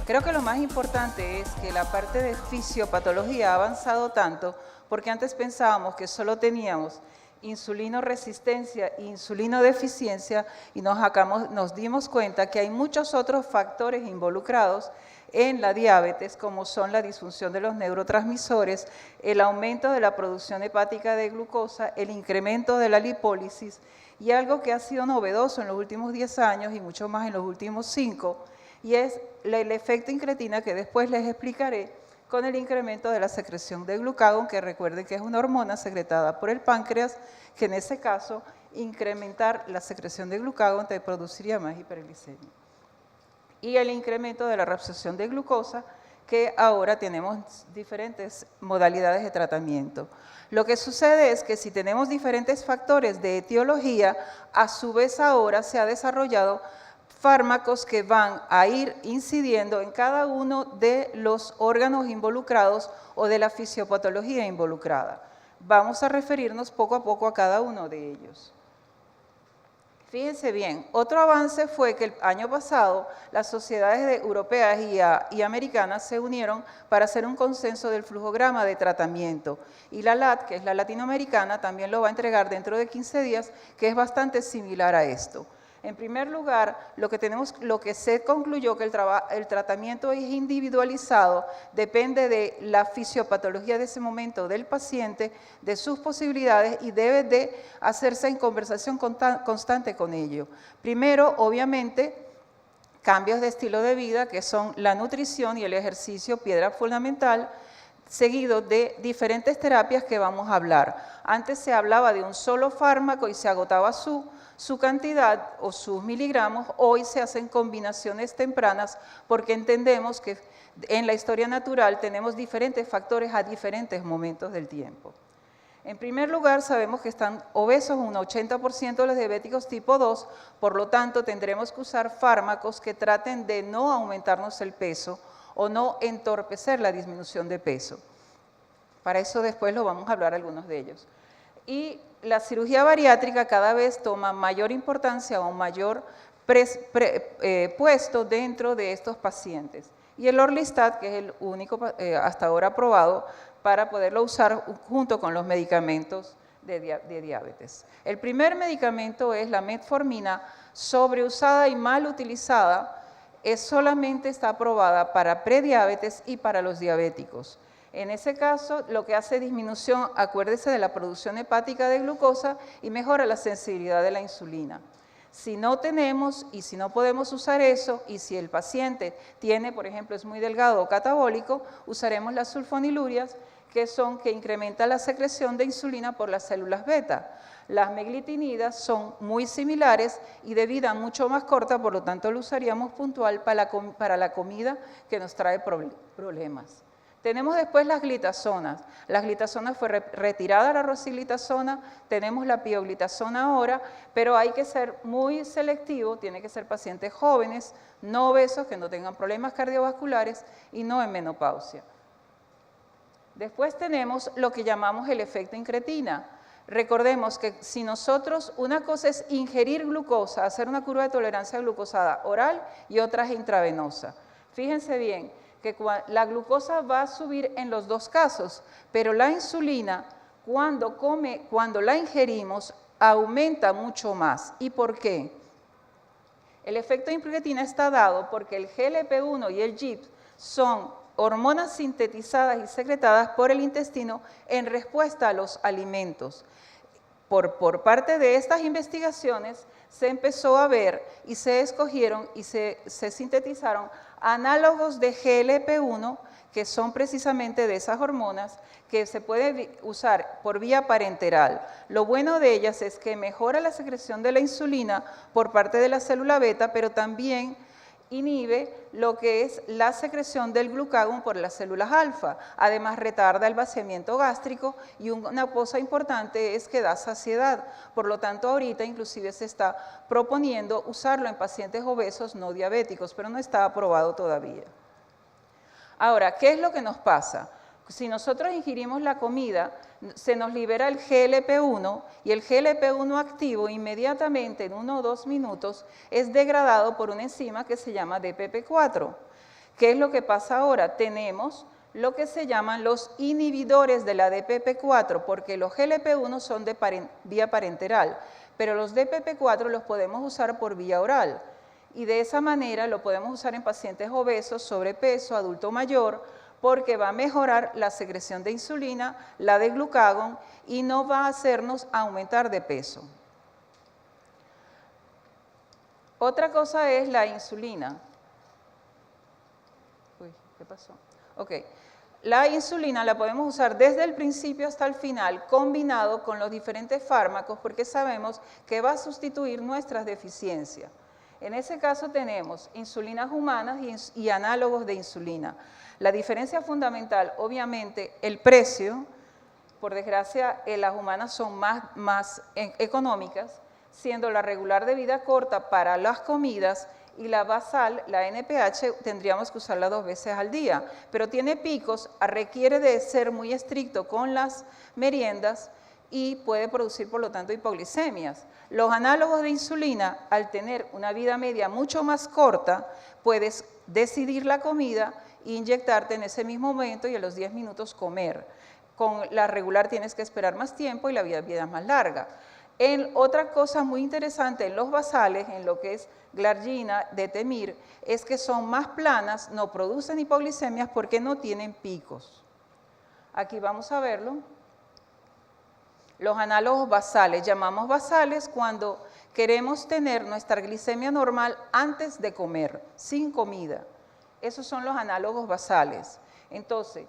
Creo que lo más importante es que la parte de fisiopatología ha avanzado tanto porque antes pensábamos que solo teníamos insulinoresistencia e insulinodeficiencia y nos dimos cuenta que hay muchos otros factores involucrados en la diabetes, como son la disfunción de los neurotransmisores, el aumento de la producción hepática de glucosa, el incremento de la lipólisis y algo que ha sido novedoso en los últimos 10 años y mucho más en los últimos 5, y es el efecto incretina que después les explicaré con el incremento de la secreción de glucagón, que recuerden que es una hormona secretada por el páncreas, que en ese caso incrementar la secreción de glucagón te produciría más hiperglicemia. Y el incremento de la reabsorción de glucosa, que ahora tenemos diferentes modalidades de tratamiento. Lo que sucede es que si tenemos diferentes factores de etiología, a su vez ahora se ha desarrollado fármacos que van a ir incidiendo en cada uno de los órganos involucrados o de la fisiopatología involucrada. Vamos a referirnos poco a poco a cada uno de ellos. Fíjense bien, otro avance fue que el año pasado las sociedades europeas y americanas se unieron para hacer un consenso del flujograma de tratamiento. Y la LAT, que es la latinoamericana, también lo va a entregar dentro de 15 días, que es bastante similar a esto. En primer lugar, lo que se concluyó que el tratamiento es individualizado, depende de la fisiopatología de ese momento del paciente, de sus posibilidades y debe de hacerse en conversación constante con ello. Primero, obviamente, cambios de estilo de vida, que son la nutrición y el ejercicio, piedra fundamental, seguido de diferentes terapias que vamos a hablar. Antes se hablaba de un solo fármaco y se agotaba su cantidad o sus miligramos. Hoy se hacen combinaciones tempranas porque entendemos que en la historia natural tenemos diferentes factores a diferentes momentos del tiempo. En primer lugar, sabemos que están obesos un 80% de los diabéticos tipo 2, por lo tanto tendremos que usar fármacos que traten de no aumentarnos el peso o no entorpecer la disminución de peso. Para eso después lo vamos a hablar algunos de ellos. Y la cirugía bariátrica cada vez toma mayor importancia o mayor puesto dentro de estos pacientes. Y el Orlistat, que es el único hasta ahora aprobado para poderlo usar junto con los medicamentos de diabetes. El primer medicamento es la metformina, sobreusada y mal utilizada, solamente está aprobada para prediabetes y para los diabéticos. En ese caso, lo que hace disminución, acuérdese, de la producción hepática de glucosa y mejora la sensibilidad de la insulina. Si no tenemos y si no podemos usar eso, y si el paciente tiene, por ejemplo, es muy delgado o catabólico, usaremos las sulfonilurias, que incrementan la secreción de insulina por las células beta. Las meglitinidas son muy similares y de vida mucho más corta, por lo tanto lo usaríamos puntual para la comida que nos trae problemas. Tenemos después las glitazonas. Las glitazonas fue retirada la rosiglitazona, tenemos la pioglitazona ahora, pero hay que ser muy selectivo, tiene que ser pacientes jóvenes, no obesos, que no tengan problemas cardiovasculares y no en menopausia. Después tenemos lo que llamamos el efecto incretina. Recordemos que si nosotros, una cosa es ingerir glucosa, hacer una curva de tolerancia glucosada oral y otra es intravenosa. Fíjense bien que la glucosa va a subir en los dos casos, pero la insulina, cuando la ingerimos, aumenta mucho más. ¿Y por qué? El efecto incretina está dado porque el GLP-1 y el GIP son hormonas sintetizadas y secretadas por el intestino en respuesta a los alimentos. Por parte de estas investigaciones se empezó a ver y se escogieron y se sintetizaron análogos de GLP-1 que son precisamente de esas hormonas que se pueden usar por vía parenteral. Lo bueno de ellas es que mejora la secreción de la insulina por parte de la célula beta, pero también inhibe lo que es la secreción del glucagón por las células alfa. Además, retarda el vaciamiento gástrico y una cosa importante es que da saciedad. Por lo tanto, ahorita inclusive se está proponiendo usarlo en pacientes obesos no diabéticos, pero no está aprobado todavía. Ahora, ¿qué es lo que nos pasa? Si nosotros ingerimos la comida, se nos libera el GLP-1 y el GLP-1 activo inmediatamente en 1 o 2 minutos es degradado por una enzima que se llama DPP-4, ¿Qué es lo que pasa ahora? Tenemos lo que se llaman los inhibidores de la DPP4, porque los GLP-1 son de vía parenteral, pero los DPP4 los podemos usar por vía oral. Y de esa manera lo podemos usar en pacientes obesos, sobrepeso, adulto mayor, porque va a mejorar la secreción de insulina, la de glucagón, y no va a hacernos aumentar de peso. Otra cosa es la insulina. Uy, ¿qué pasó? Ok. La insulina la podemos usar desde el principio hasta el final, combinado con los diferentes fármacos, porque sabemos que va a sustituir nuestras deficiencias. En ese caso tenemos insulinas humanas y análogos de insulina. La diferencia fundamental, obviamente, el precio. Por desgracia, las humanas son más económicas, siendo la regular de vida corta para las comidas y la basal, la NPH, tendríamos que usarla 2 veces al día, pero tiene picos, requiere de ser muy estricto con las meriendas y puede producir, por lo tanto, hipoglicemias. Los análogos de insulina, al tener una vida media mucho más corta, puedes decidir la comida e inyectarte en ese mismo momento y a los 10 minutos comer. Con la regular tienes que esperar más tiempo y la vida es más larga. Otra cosa muy interesante en los basales, en lo que es glargina, detemir, es que son más planas, no producen hipoglicemias porque no tienen picos. Aquí vamos a verlo. Los análogos basales, llamamos basales cuando queremos tener nuestra glicemia normal antes de comer, sin comida. Esos son los análogos basales. Entonces,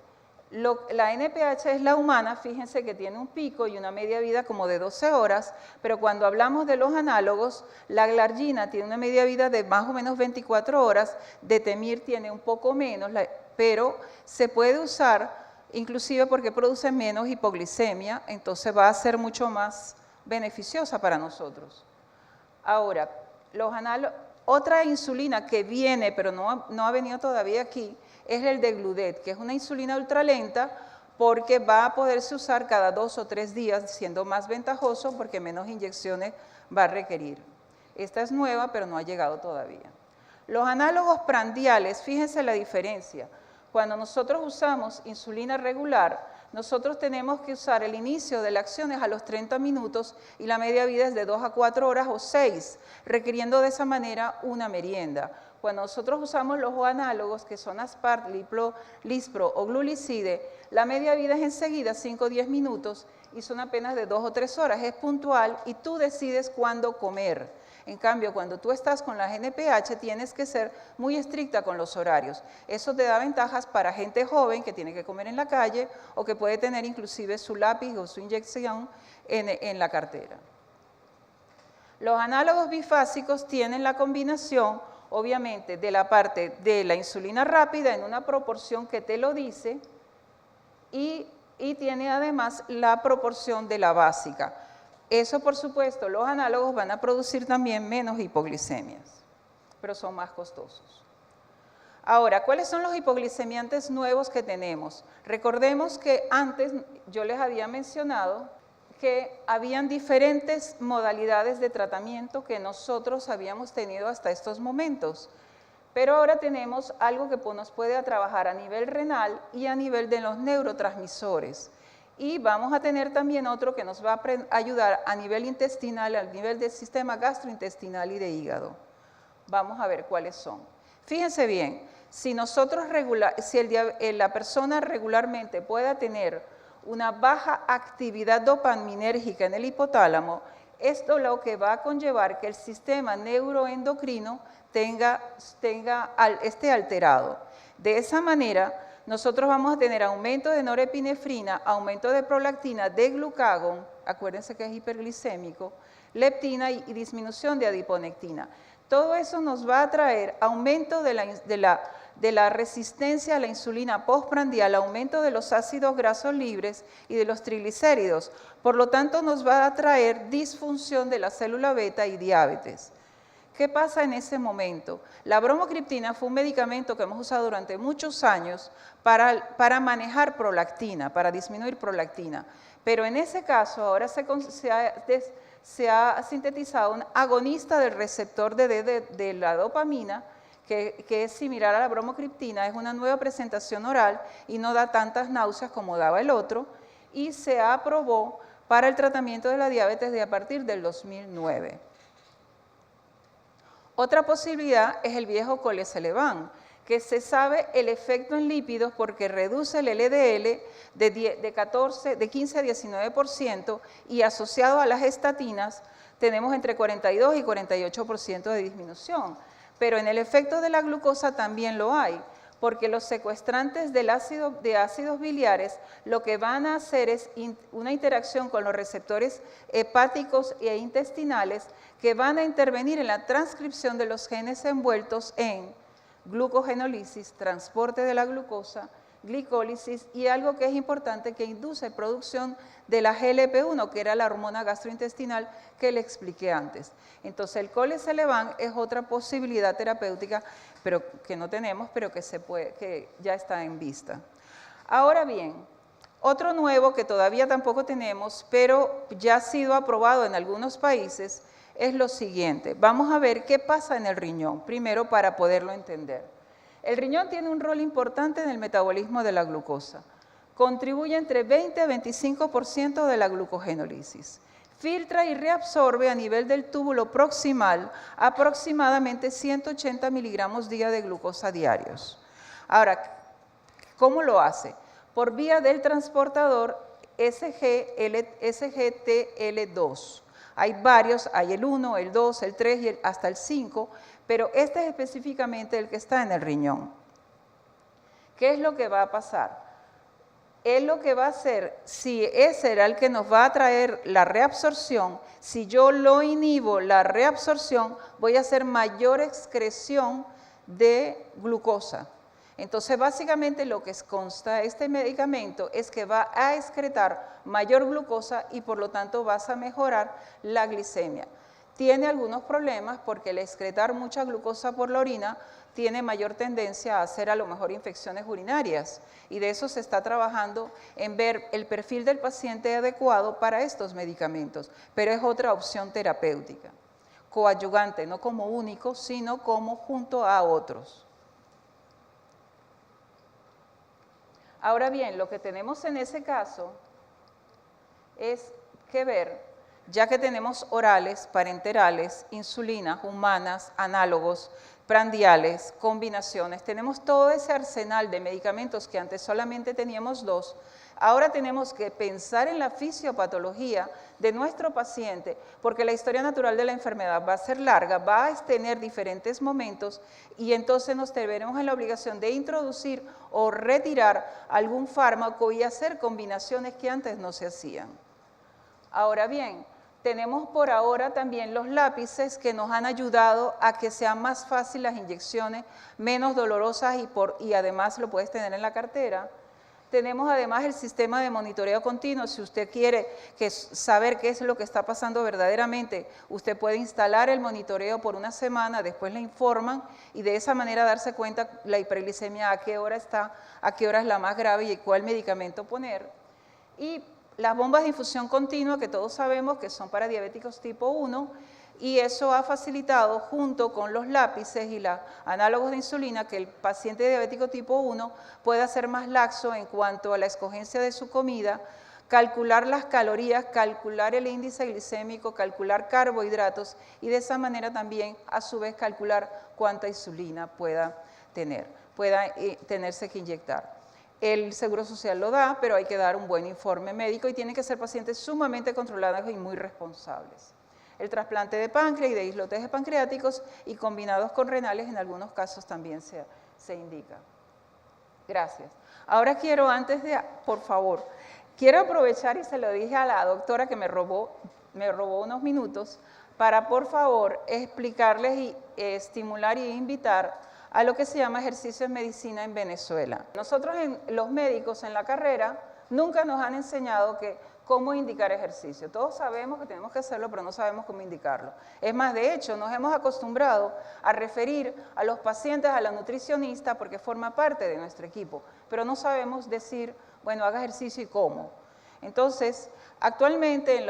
la NPH es la humana, fíjense que tiene un pico y una media vida como de 12 horas, pero cuando hablamos de los análogos, la glargina tiene una media vida de más o menos 24 horas, detemir tiene un poco menos, pero se puede usar inclusive porque produce menos hipoglicemia, entonces va a ser mucho más beneficiosa para nosotros. Ahora, otra insulina que viene, pero no ha venido todavía aquí, es el de Gludet, que es una insulina ultralenta porque va a poderse usar cada 2 o 3 días, siendo más ventajoso porque menos inyecciones va a requerir. Esta es nueva, pero no ha llegado todavía. Los análogos prandiales, fíjense la diferencia. Cuando nosotros usamos insulina regular, nosotros tenemos que usar el inicio de la acción a los 30 minutos y la media vida es de 2 a 4 horas o 6, requiriendo de esa manera una merienda. Cuando nosotros usamos los análogos, que son Aspart, Lispro o Glulicide, la media vida es enseguida 5 o 10 minutos y son apenas de 2 o 3 horas, es puntual y tú decides cuándo comer. En cambio, cuando tú estás con la NPH tienes que ser muy estricta con los horarios. Eso te da ventajas para gente joven que tiene que comer en la calle o que puede tener inclusive su lápiz o su inyección en la cartera. Los análogos bifásicos tienen la combinación, obviamente, de la parte de la insulina rápida en una proporción que te lo dice y tiene además la proporción de la básica. Eso, por supuesto, los análogos van a producir también menos hipoglicemias, pero son más costosos. Ahora, ¿cuáles son los hipoglicemiantes nuevos que tenemos? Recordemos que antes yo les había mencionado que habían diferentes modalidades de tratamiento que nosotros habíamos tenido hasta estos momentos, pero ahora tenemos algo que nos puede trabajar a nivel renal y a nivel de los neurotransmisores. Y vamos a tener también otro que nos va a ayudar a nivel intestinal, al nivel del sistema gastrointestinal y de hígado. Vamos a ver cuáles son. Fíjense bien, si la persona regularmente pueda tener una baja actividad dopaminérgica en el hipotálamo, esto lo que va a conllevar que el sistema neuroendocrino esté alterado. De esa manera, nosotros vamos a tener aumento de norepinefrina, aumento de prolactina, de glucagón, acuérdense que es hiperglicémico, leptina y disminución de adiponectina. Todo eso nos va a traer aumento de la resistencia a la insulina postprandial, aumento de los ácidos grasos libres y de los triglicéridos. Por lo tanto, nos va a traer disfunción de la célula beta y diabetes. ¿Qué pasa en ese momento? La bromocriptina fue un medicamento que hemos usado durante muchos años para manejar prolactina, para disminuir prolactina. Pero en ese caso ahora se ha sintetizado un agonista del receptor de la dopamina que es similar a la bromocriptina, es una nueva presentación oral y no da tantas náuseas como daba el otro, y se aprobó para el tratamiento de la diabetes de a partir del 2009. Otra posibilidad es el viejo Colesevelan, que se sabe el efecto en lípidos porque reduce el LDL de 15 a 19% y asociado a las estatinas tenemos entre 42 y 48% de disminución. Pero en el efecto de la glucosa también lo hay, porque los secuestrantes de ácidos biliares lo que van a hacer es una interacción con los receptores hepáticos e intestinales que van a intervenir en la transcripción de los genes envueltos en glucogenólisis, transporte de la glucosa, glicólisis y algo que es importante que induce producción de la GLP-1, que era la hormona gastrointestinal que le expliqué antes. Entonces el Colesevelan es otra posibilidad terapéutica pero que no tenemos, pero que ya está en vista. Ahora bien, otro nuevo que todavía tampoco tenemos, pero ya ha sido aprobado en algunos países, es lo siguiente. Vamos a ver qué pasa en el riñón, primero para poderlo entender. El riñón tiene un rol importante en el metabolismo de la glucosa. Contribuye entre 20 a 25% de la glucogenólisis. Filtra y reabsorbe a nivel del túbulo proximal aproximadamente 180 miligramos día de glucosa diarios. Ahora, ¿cómo lo hace? Por vía del transportador SGTL2. Hay varios, hay el 1, el 2, el 3 y hasta el 5, pero este es específicamente el que está en el riñón. ¿Qué es lo que va a pasar? Él lo que va a hacer, si ese era el que nos va a traer la reabsorción, si yo lo inhibo la reabsorción, voy a hacer mayor excreción de glucosa. Entonces, básicamente lo que consta este medicamento es que va a excretar mayor glucosa y por lo tanto vas a mejorar la glicemia. Tiene algunos problemas porque el excretar mucha glucosa por la orina tiene mayor tendencia a hacer a lo mejor infecciones urinarias y de eso se está trabajando en ver el perfil del paciente adecuado para estos medicamentos, pero es otra opción terapéutica, coadyuvante, no como único, sino como junto a otros. Ahora bien, lo que tenemos en ese caso es que ver, ya que tenemos orales, parenterales, insulinas, humanas, análogos, prandiales, combinaciones, tenemos todo ese arsenal de medicamentos que antes solamente teníamos 2, ahora tenemos que pensar en la fisiopatología de nuestro paciente, porque la historia natural de la enfermedad va a ser larga, va a tener diferentes momentos y entonces nos veremos en la obligación de introducir o retirar algún fármaco y hacer combinaciones que antes no se hacían. Ahora bien, tenemos por ahora también los lápices que nos han ayudado a que sean más fáciles las inyecciones, menos dolorosas y además lo puedes tener en la cartera. Tenemos además el sistema de monitoreo continuo. Si usted quiere saber qué es lo que está pasando verdaderamente, usted puede instalar el monitoreo por una semana, después le informan y de esa manera darse cuenta la hiperglicemia, a qué hora está, a qué hora es la más grave y cuál medicamento poner. Y las bombas de infusión continua, que todos sabemos que son para diabéticos tipo 1, y eso ha facilitado, junto con los lápices y los análogos de insulina, que el paciente diabético tipo 1 pueda ser más laxo en cuanto a la escogencia de su comida, calcular las calorías, calcular el índice glicémico, calcular carbohidratos y de esa manera también, a su vez, calcular cuánta insulina pueda tenerse que inyectar. El Seguro Social lo da, pero hay que dar un buen informe médico y tienen que ser pacientes sumamente controlados y muy responsables. El trasplante de páncreas y de islotes pancreáticos y combinados con renales en algunos casos también se indica. Gracias. Ahora quiero, por favor, quiero aprovechar y se lo dije a la doctora que me robó unos minutos para, por favor, explicarles y estimular y invitar a lo que se llama ejercicio en medicina en Venezuela. Nosotros los médicos en la carrera nunca nos han enseñado cómo indicar ejercicio. Todos sabemos que tenemos que hacerlo, pero no sabemos cómo indicarlo. Es más, de hecho, nos hemos acostumbrado a referir a los pacientes a la nutricionista porque forma parte de nuestro equipo, pero no sabemos decir, bueno, haga ejercicio y cómo. Entonces, actualmente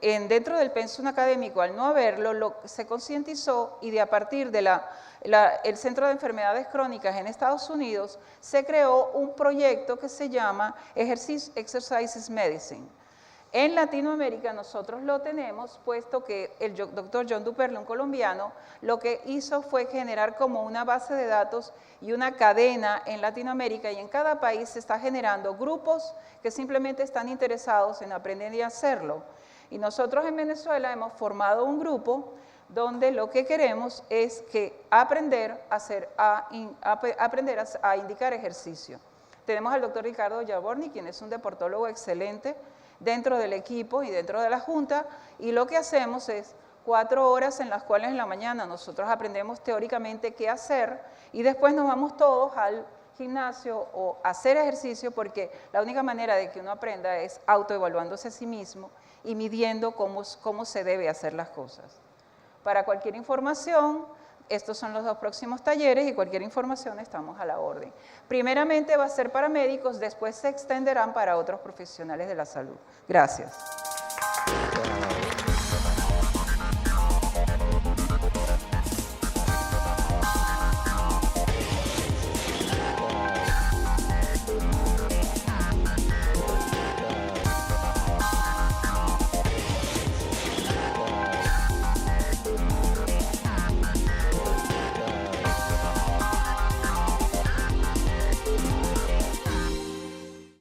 dentro del pensum académico, al no haberlo, se concientizó y a partir de el Centro de Enfermedades Crónicas en Estados Unidos se creó un proyecto que se llama Exercises Medicine. En Latinoamérica nosotros lo tenemos, puesto que el doctor John Duperle, un colombiano, lo que hizo fue generar como una base de datos y una cadena en Latinoamérica, y en cada país se está generando grupos que simplemente están interesados en aprender y hacerlo. Y nosotros en Venezuela hemos formado un grupo donde lo que queremos es aprender a indicar ejercicio. Tenemos al doctor Ricardo Yaborni, quien es un deportólogo excelente dentro del equipo y dentro de la junta, y lo que hacemos es 4 horas en las cuales en la mañana nosotros aprendemos teóricamente qué hacer y después nos vamos todos al gimnasio o a hacer ejercicio, porque la única manera de que uno aprenda es autoevaluándose a sí mismo y midiendo cómo se debe hacer las cosas. Para cualquier información, estos son los 2 próximos talleres y cualquier información estamos a la orden. Primeramente va a ser para médicos, después se extenderán para otros profesionales de la salud. Gracias.